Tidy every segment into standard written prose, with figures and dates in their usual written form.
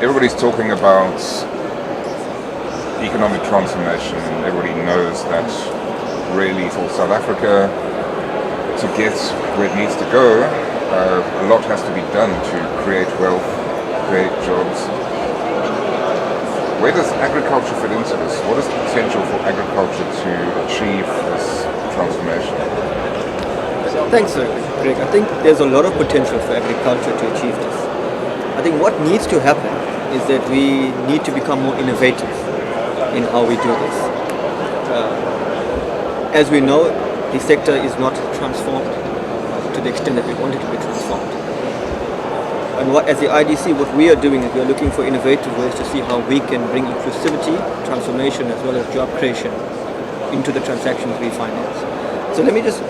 everybody's talking about economic transformation. Everybody knows that really for South Africa to get where it needs to go, a lot has to be done to create wealth, create jobs. Where does agriculture fit into this? What is the potential for agriculture to achieve this transformation? Thanks, Greg. I think there's a lot of potential for agriculture to achieve this. I think what needs to happen is that we need to become more innovative in how we do this. As we know, the sector is not transformed to the extent that we want it to be transformed. And as the IDC, what we are doing is we are looking for innovative ways to see how we can bring inclusivity, transformation, as well as job creation into the transactions we finance. So let me just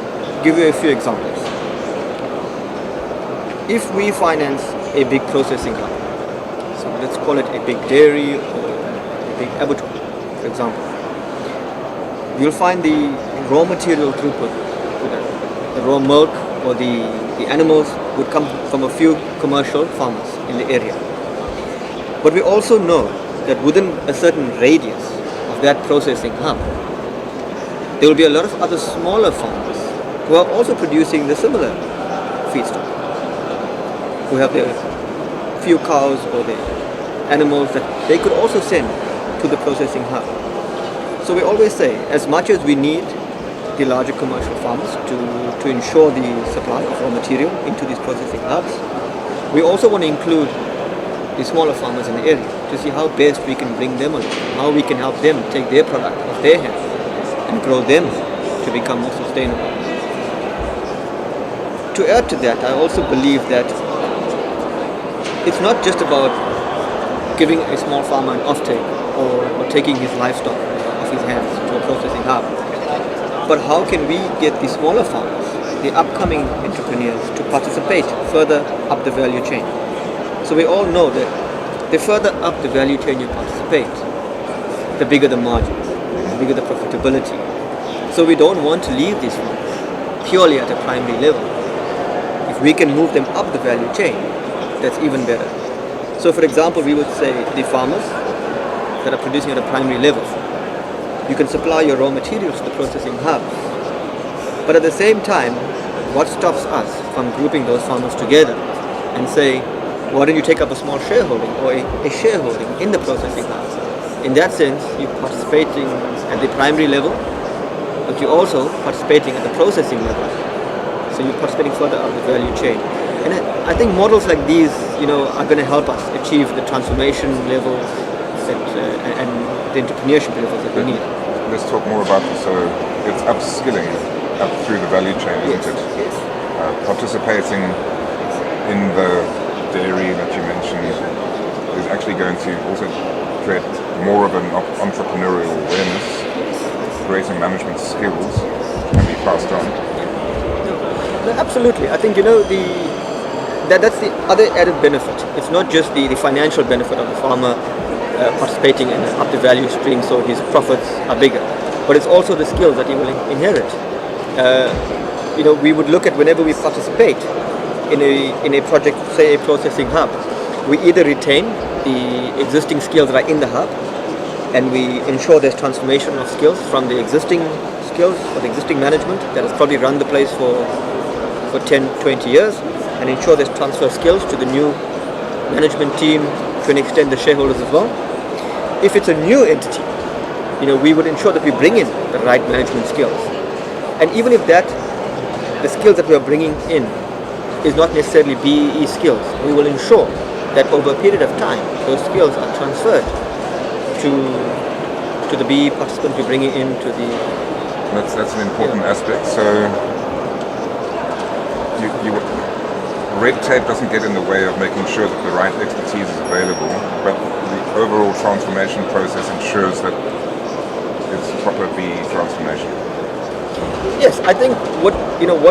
give you a few examples. If we finance a big processing hub, so let's call it a big dairy or a big abattoir, for example, you'll find the raw material throughput, the raw milk or the animals would come from a few commercial farmers in the area. But we also know that within a certain radius of that processing hub, there will be a lot of other smaller farmers who are also producing the similar feedstock, who have their few cows or their animals that they could also send to the processing hub. So we always say, as much as we need the larger commercial farmers to ensure the supply of raw material into these processing hubs, we also want to include the smaller farmers in the area to see how best we can bring them along, how we can help them take their product off their hands and grow them to become more sustainable. To add to that, I also believe that it's not just about giving a small farmer an offtake or taking his livestock off his hands to a processing hub, but how can we get the smaller farmers, the upcoming entrepreneurs, to participate further up the value chain? So we all know that the further up the value chain you participate, the bigger the margins, the bigger the profitability. So we don't want to leave these farmers purely at a primary level. If we can move them up the value chain, that's even better. So for example, we would say the farmers that are producing at a primary level, you can supply your raw materials to the processing hubs. But at the same time, what stops us from grouping those farmers together and say, why don't you take up a small shareholding or a shareholding in the processing hubs? In that sense, you're participating at the primary level, but you're also participating at the processing level. So you're participating further up the value chain. And I think models like these, are going to help us achieve the transformation levels and the entrepreneurship levels that we need. Let's talk more about this. So it's upskilling up through the value chain, isn't it? Yes. Participating in the dairy that you mentioned is actually going to also create more of an entrepreneurial awareness, greater management skills can be passed on. No, absolutely. I think that's the other added benefit. It's not just the financial benefit of the farmer participating in up the value stream so his profits are bigger, but it's also the skills that he will inherit. We would look at whenever we participate in a project, say a processing hub, we either retain the existing skills that are in the hub and we ensure there's transformation of skills from the existing skills or the existing management that has probably run the place for 10, 20 years, and ensure there's transfer of skills to the new management team, to an extent the shareholders as well. If it's a new entity, we would ensure that we bring in the right management skills. And even if the skills that we are bringing in is not necessarily BEE skills, we will ensure that over a period of time, those skills are transferred to the BEE participants we're bringing into the... That's an important aspect. So red tape doesn't get in the way of making sure that the right expertise is available, but the overall transformation process ensures that it's proper BEE transformation. Yes, I think what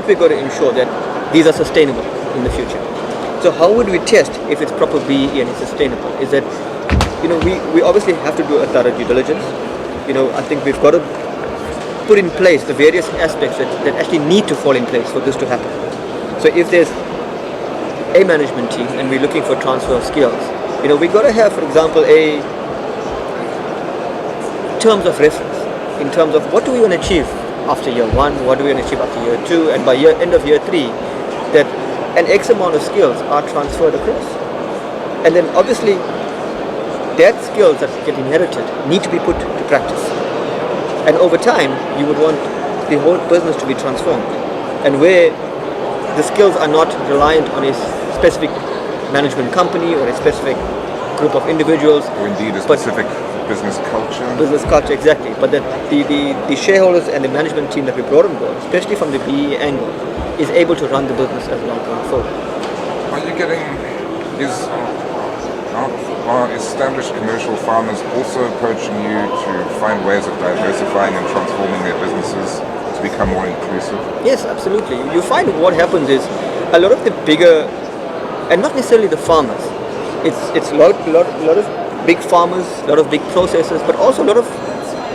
we've got to ensure that these are sustainable in the future. So how would we test if it's proper BEE and it's sustainable? Is that we obviously have to do a thorough due diligence. I think we've got to put in place the various aspects that actually need to fall in place for this to happen. So if there's a management team and we're looking for transfer of skills, We got to have, for example, a terms of reference in terms of what do we want to achieve after year one, what do we want to achieve after year two, and by end of year three, that an X amount of skills are transferred across. And then obviously that skills that get inherited need to be put to practice. And over time, you would want the whole business to be transformed. And where the skills are not reliant on a specific management company or a specific group of individuals. Or indeed a but specific business culture. Business culture, exactly. But that the shareholders and the management team that we brought on board, especially from the BE angle, is able to run the business as well going forward. Are you getting, are established commercial farmers also approaching you to find ways of diversifying and transforming their businesses to become more inclusive? Yes, absolutely. You find what happens is a lot of the bigger, and not necessarily the farmers, it's a lot of big farmers, a lot of big processors, but also a lot of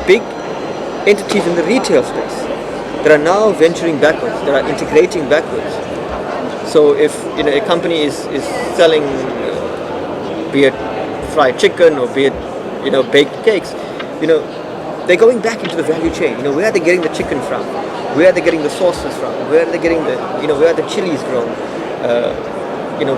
big entities in the retail space that are now venturing backwards, that are integrating backwards. So if a company is selling, be it fried chicken or be it baked cakes, they're going back into the value chain. Where are they getting the chicken from? Where are they getting the sauces from? Where are they getting where are the chilies grown?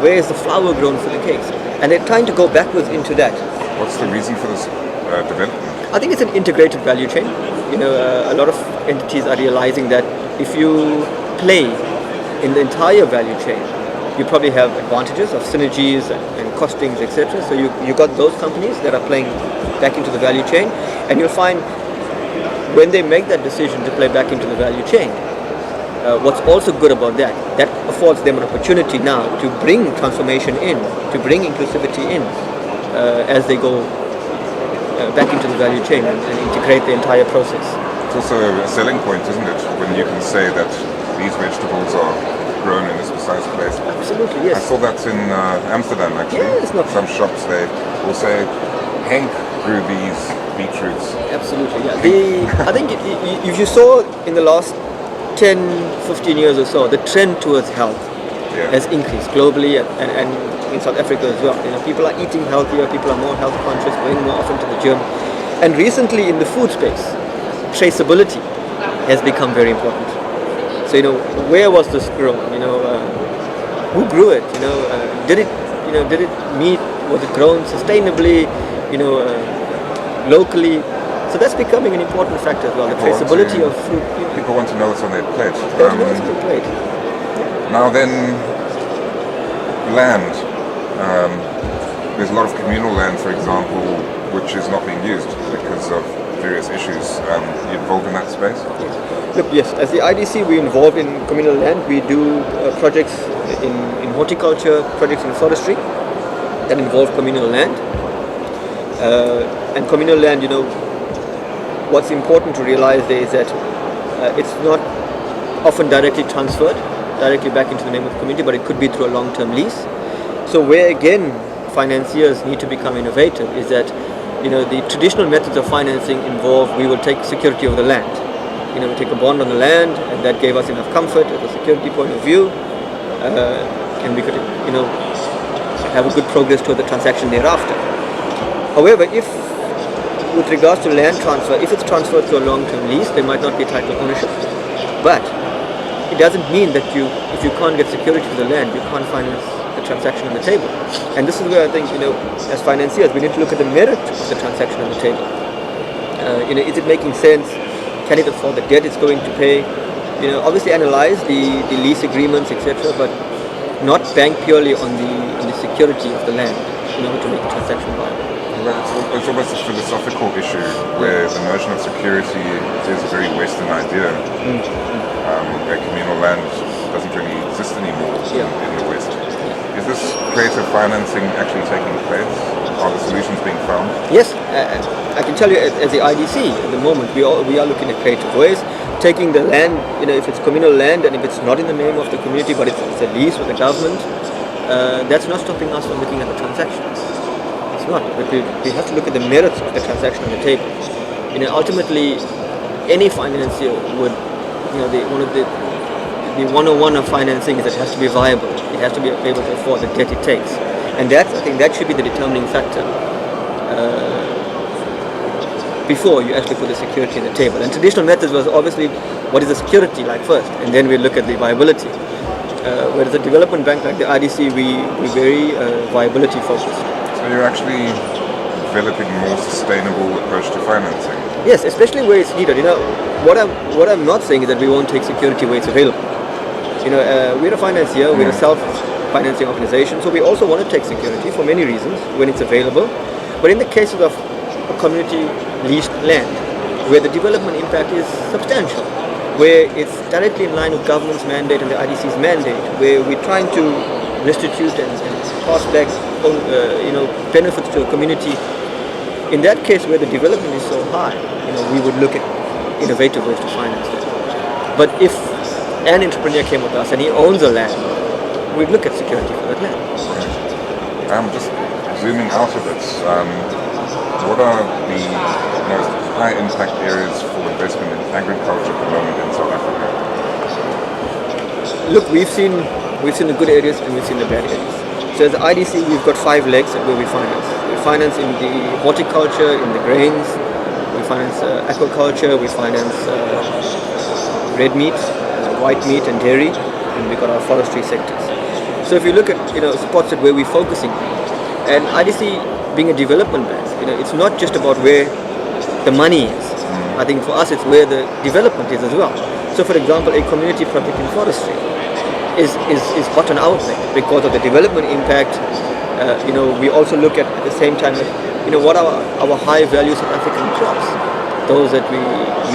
Where is the flour grown for the cakes? And they're trying to go backwards into that. What's the reason for this development? I think it's an integrated value chain. A lot of entities are realizing that if you play in the entire value chain, you probably have advantages of synergies and costings, etc. So you got those companies that are playing back into the value chain, and you'll find when they make that decision to play back into the value chain, what's also good about that affords them an opportunity now to bring transformation in, to bring inclusivity in as they go back into the value chain and integrate the entire process. It's also a selling point, isn't it, when you can say that these vegetables are grown in this precise place? Absolutely, yes. I saw that in Amsterdam, actually. Yes, not some shops they will say, Henk grew these beetroots. Absolutely, yeah. I think if you saw in the last 10, 15 years or so, the trend towards health has increased globally and in South Africa as well. People are eating healthier, people are more health conscious, going more often to the gym. And recently in the food space, traceability has become very important. So where was this grown? Who grew it? Did it meet? Was it grown sustainably? Locally? So that's becoming an important factor as well. The traceability of fruit. People want to know what's on their plate. Plate. Now then, land. There's a lot of communal land, for example, which is not being used because of various issues. You involved in that space? Look, yes. As the IDC, we're involved in communal land. We do projects in horticulture, projects in forestry that involve communal land. And communal land, what's important to realize there is that it's not often directly transferred directly back into the name of the community, but it could be through a long-term lease. So where again financiers need to become innovative is that the traditional methods of financing involve we will take security of the land. We take a bond on the land, and that gave us enough comfort as a security point of view, and we could have a good progress toward the transaction thereafter. However, if with regards to land transfer, if it's transferred to a long-term lease, there might not be title ownership, but it doesn't mean that if you can't get security to the land, you can't finance the transaction on the table. And this is where I think, as financiers, we need to look at the merit of the transaction on the table. Is it making sense? Can it afford the debt it's going to pay? Obviously analyze the lease agreements, etc., but not bank purely on the security of the land in order to make the transaction viable. Well, it's almost a philosophical issue where the notion of security is a very Western idea. Where communal land doesn't really exist anymore in the West. Is this creative financing actually taking place? Are the solutions being found? Yes, I can tell you as the IDC at the moment we are looking at creative ways, taking the land, if it's communal land and if it's not in the name of the community but it's a lease with the government, that's not stopping us from looking at the transaction. It's not, but we have to look at the merits of the transaction on the table. Ultimately, any financier would, one of the 101 of financing is that it has to be viable. It has to be able to afford the debt it takes. And I think that should be the determining factor before you actually put the security on the table. And traditional methods was obviously what is the security like first, and then we look at the viability. Whereas a development bank like the IDC, we're very viability focused. So you're actually developing a more sustainable approach to financing. Yes, especially where it's needed. What I'm not saying is that we won't take security where it's available. We're a financier, we're a self-financing organization, so we also want to take security for many reasons when it's available. But in the cases of a community leased land, where the development impact is substantial, where it's directly in line with government's mandate and the IDC's mandate, where we're trying to restitute and pass back benefits to a community. In that case, where the development is so high, we would look at innovative ways to finance that. But if an entrepreneur came with us and he owns a land, we'd look at security for that land. Just zooming out of it, what are the most high impact areas for investment in agriculture at the moment in South Africa? Look, we've seen the good areas and we've seen the bad areas. So as the IDC, we've got 5 legs where we finance. We finance in the horticulture, in the grains, we finance aquaculture, we finance red meat, white meat and dairy, and we've got our forestry sectors. So if you look at spots at where we're focusing, and IDC being a development bank, it's not just about where the money is. I think for us it's where the development is as well. So for example, a community project in forestry is hot on our plate because of the development impact. We also look at the same time what are our high value South African crops, those that we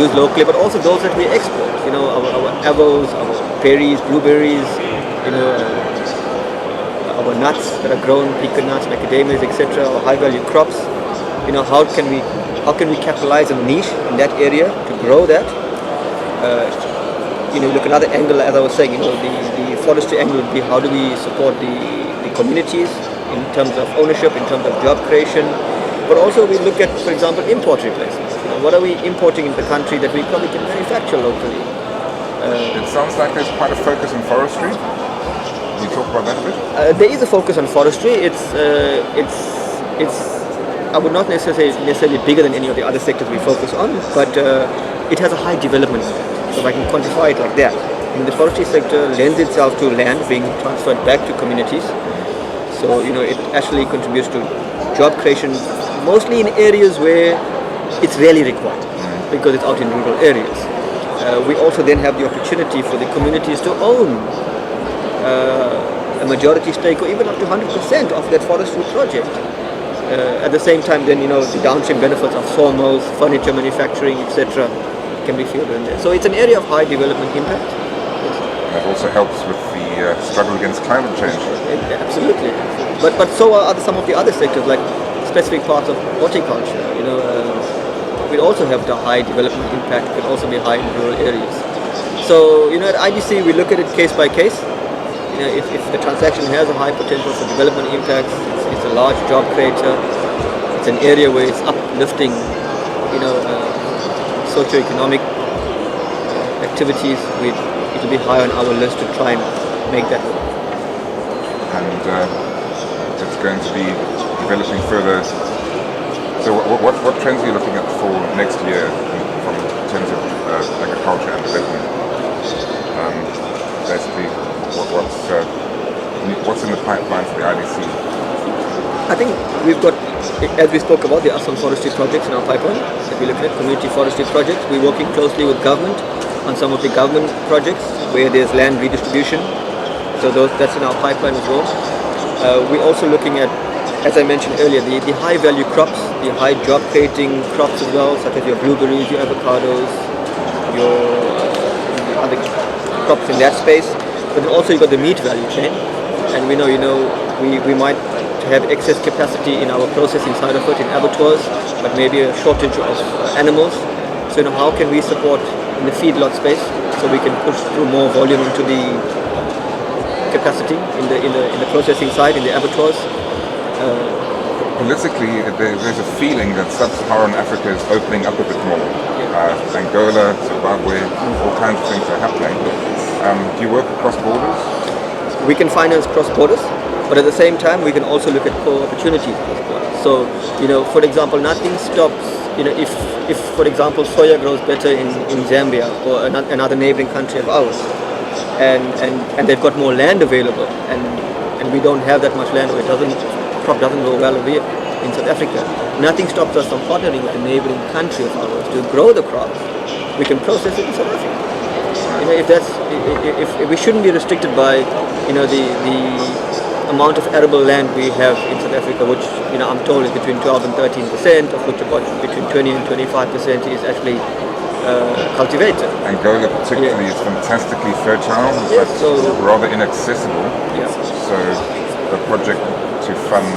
use locally, but also those that we export. Our avos, our berries, blueberries, our nuts that are grown, pecan nuts, macadamias, etc. Our high value crops. How can we capitalize on niche in that area to grow that? Look, another angle, as I was saying, the forestry angle would be how do we support the communities in terms of ownership, in terms of job creation, but also we look at, for example, import replacements. What are we importing in the country that we probably can manufacture locally? It sounds like there's quite a focus on forestry. Can you talk about that a bit? There is a focus on forestry. It's I would not necessarily bigger than any of the other sectors we focus on, but it has a high development impact. So if I can quantify it like that, the forestry sector lends itself to land being transferred back to communities. So it actually contributes to job creation, mostly in areas where it's rarely required, because it's out in rural areas. We also then have the opportunity for the communities to own a majority stake or even up to 100% of that forestry project. At the same time, then the downstream benefits of sawmills, furniture manufacturing, etc., can be fielded in there. So it's an area of high development impact. That also helps with the struggle against climate change. Absolutely, but so are some of the other sectors, like specific parts of horticulture. We also have the high development impact. It could also be high in rural areas. So at IDC we look at it case by case. If the transaction has a high potential for development impact, it's a large job creator, it's an area where it's uplifting, socio-economic activities, it will be high on our list to try and make that work. And it's going to be developing further. So what trends are you looking at for next year in terms of agriculture and development? Basically, what's in the pipeline for the IDC? I think we've got, as we spoke about, there are some forestry projects in our pipeline that we look at, community forestry projects. We're working closely with government on some of the government projects where there's land redistribution. So that's in our pipeline as well. We're also looking at, as I mentioned earlier, the high value crops, the high job creating crops as well, such as your blueberries, your avocados, your other crops in that space. But also you've got the meat value chain, and we know we might have excess capacity in our processing side of it in abattoirs, but maybe a shortage of animals. So how can we support in the feedlot space so we can push through more volume into the capacity in the processing side in the abattoirs. Politically, there's a feeling that sub-Saharan Africa is opening up a bit more. Angola, Zimbabwe, all kinds of things are happening. Do you work across borders? We can finance cross borders. But at the same time, we can also look at core opportunities. So, for example, nothing stops, if for example, soya grows better in Zambia or another neighboring country of ours, and they've got more land available, and we don't have that much land, or crop doesn't grow well over here in South Africa. Nothing stops us from partnering with a neighboring country of ours to grow the crop. We can process it in South Africa. If we shouldn't be restricted by, the amount of arable land we have in South Africa, which I'm told is between 12 and 13%, of which about between 20 and 25% is actually cultivated. Angola particularly is fantastically fertile, Yes, but so- rather inaccessible. Yeah. So the project to fund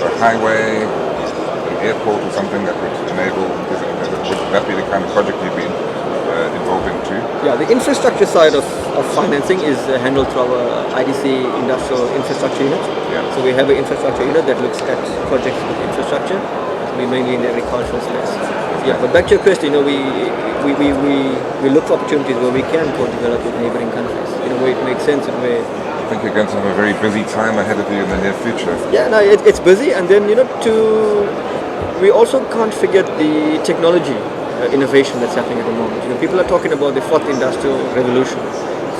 a highway, an airport or something that would enable, would that be the kind of project you'd be involved in too? Yeah, the infrastructure side of financing is handled through our IDC Industrial Infrastructure Unit. Yeah. So we have an infrastructure unit that looks at projects with infrastructure. We're mainly in the agricultural space. Yeah, but back to your question, we look for opportunities where we can co-develop with neighboring countries. Where it makes sense and where. I think you're going to have a very busy time ahead of you in the near future. Yeah, no, it's busy, and then we also can't forget the technology innovation that's happening at the moment. People are talking about the fourth industrial revolution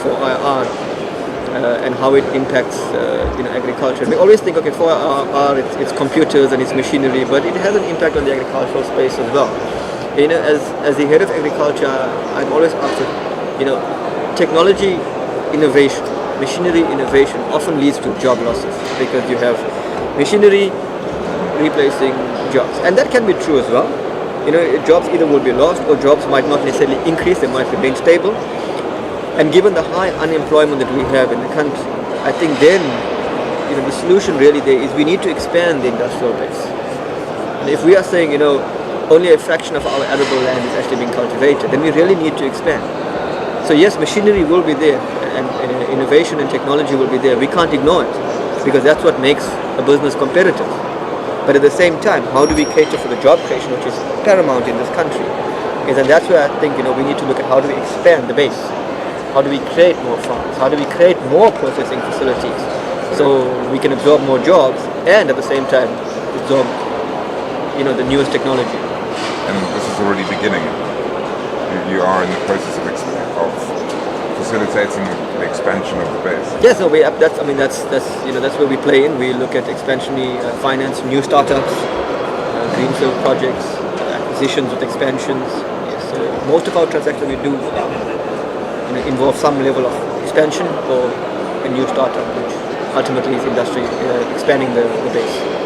for IR and how it impacts agriculture. We always think, okay, for IR it's computers and it's machinery, but it has an impact on the agricultural space as well. As the head of agriculture, I've always asked it, technology innovation, machinery innovation often leads to job losses because you have machinery replacing jobs, and that can be true as well. Jobs either will be lost or jobs might not necessarily increase, they might remain stable. And given the high unemployment that we have in the country, I think then the solution really there is we need to expand the industrial base. And if we are saying only a fraction of our arable land is actually being cultivated, then we really need to expand. So yes, machinery will be there, and innovation and technology will be there. We can't ignore it because that's what makes a business competitive. But at the same time, how do we cater for the job creation, which is paramount in this country? And that's where I think we need to look at how do we expand the base. How do we create more farms? How do we create more processing facilities so we can absorb more jobs and at the same time absorb the newest technology? And this is already beginning. You are in the process of facilitating the expansion of the base. Yes, no, that's where we play in. We look at expansionary finance, new startups, greenfield projects, acquisitions with expansions. Yes, so most of our transactions we do involve some level of expansion or a new startup, which ultimately is industry expanding the base.